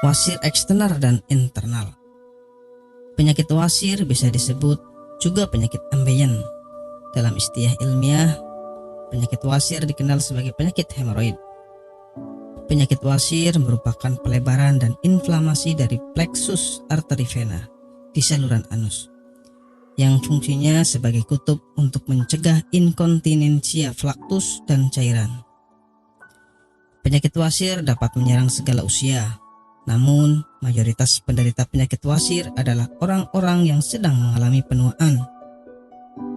wasir eksternal dan internal. Penyakit wasir bisa disebut juga penyakit ambeien. Dalam istilah ilmiah, penyakit wasir dikenal sebagai penyakit hemoroid. Penyakit wasir merupakan pelebaran dan inflamasi dari plexus arteri vena di saluran anus, yang fungsinya sebagai kutub untuk mencegah inkontinensia flaktus dan cairan. Penyakit wasir dapat menyerang segala usia, namun mayoritas penderita penyakit wasir adalah orang-orang yang sedang mengalami penuaan.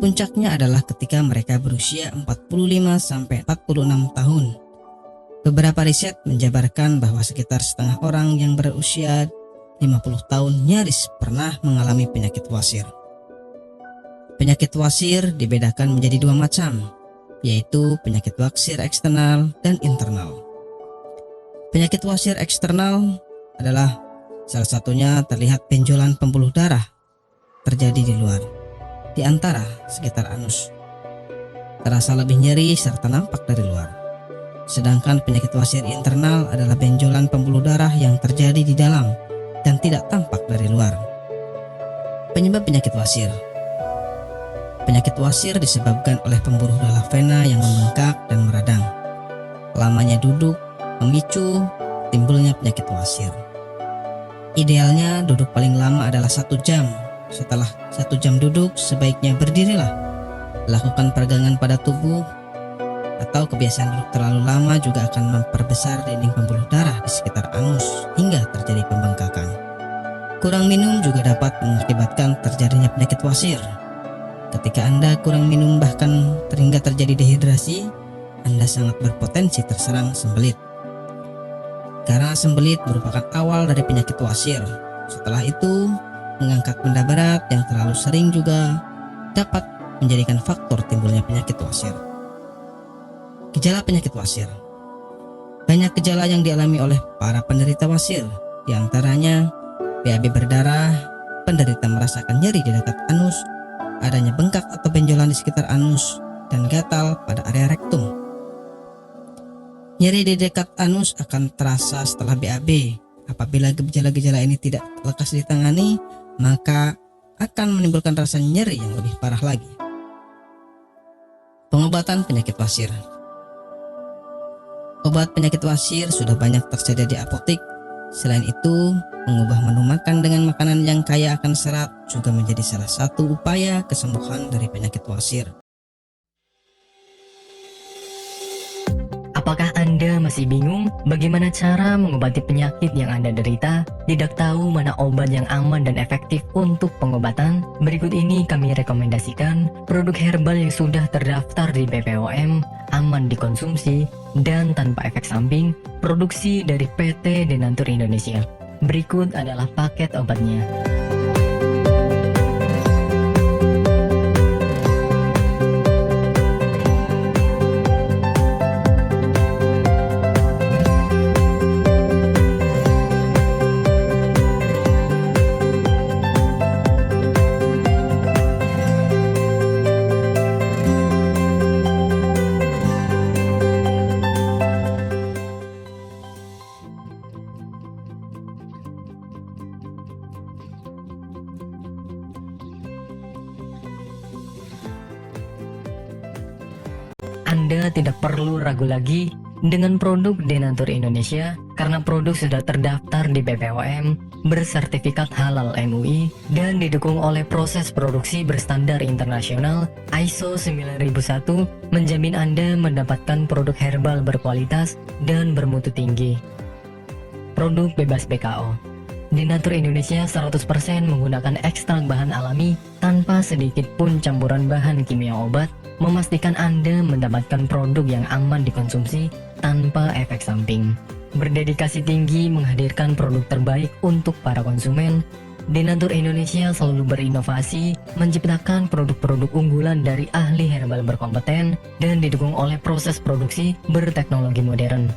Puncaknya adalah ketika mereka berusia 45-46 tahun. Beberapa riset menjabarkan bahwa sekitar setengah orang yang berusia 50 tahun nyaris pernah mengalami penyakit wasir. Penyakit wasir dibedakan menjadi dua macam, yaitu penyakit wasir eksternal dan internal. Penyakit wasir eksternal adalah salah satunya terlihat benjolan pembuluh darah terjadi di luar, di antara sekitar anus. Terasa lebih nyeri serta nampak dari luar. Sedangkan penyakit wasir internal adalah benjolan pembuluh darah yang terjadi di dalam dan tidak tampak dari luar. Penyebab penyakit wasir. Penyakit wasir disebabkan oleh pembuluh darah vena yang membengkak dan meradang. Lamanya duduk memicu timbulnya penyakit wasir. Idealnya duduk paling lama adalah 1 jam. Setelah 1 jam duduk, sebaiknya berdirilah. Lakukan peregangan pada tubuh, atau kebiasaan duduk terlalu lama juga akan memperbesar dinding pembuluh darah di sekitar anus hingga terjadi pembengkakan. Kurang minum juga dapat mengakibatkan terjadinya penyakit wasir. Ketika Anda kurang minum bahkan hingga terjadi dehidrasi, Anda sangat berpotensi terserang sembelit. Karena sembelit merupakan awal dari penyakit wasir. Setelah itu, mengangkat benda berat yang terlalu sering juga dapat menjadikan faktor timbulnya penyakit wasir. Gejala penyakit wasir. Banyak gejala yang dialami oleh para penderita wasir, diantaranya BAB berdarah, penderita merasakan nyeri di dekat anus, adanya bengkak atau benjolan di sekitar anus, dan gatal pada area rektum. Nyeri di dekat anus akan terasa setelah BAB. Apabila gejala-gejala ini tidak lekas ditangani, maka akan menimbulkan rasa nyeri yang lebih parah lagi. Pengobatan penyakit wasir. Obat penyakit wasir sudah banyak tersedia di apotek. Selain itu, mengubah menu makan dengan makanan yang kaya akan serat juga menjadi salah satu upaya kesembuhan dari penyakit wasir. Apakah Anda masih bingung bagaimana cara mengobati penyakit yang Anda derita? Tidak tahu mana obat yang aman dan efektif untuk pengobatan? Berikut ini kami rekomendasikan produk herbal yang sudah terdaftar di BPOM, aman dikonsumsi, dan tanpa efek samping, produksi dari PT Denatur Indonesia. Berikut adalah paket obatnya. Anda tidak perlu ragu lagi dengan produk Denatur Indonesia karena produk sudah terdaftar di BPOM, bersertifikat halal MUI, dan didukung oleh proses produksi berstandar internasional ISO 9001, menjamin Anda mendapatkan produk herbal berkualitas dan bermutu tinggi. Produk bebas BKO. Denatur Indonesia 100% menggunakan ekstrak bahan alami tanpa sedikit pun campuran bahan kimia obat, memastikan Anda mendapatkan produk yang aman dikonsumsi tanpa efek samping. Berdedikasi tinggi menghadirkan produk terbaik untuk para konsumen, Denatur Indonesia selalu berinovasi, menciptakan produk-produk unggulan dari ahli herbal berkompeten dan didukung oleh proses produksi berteknologi modern.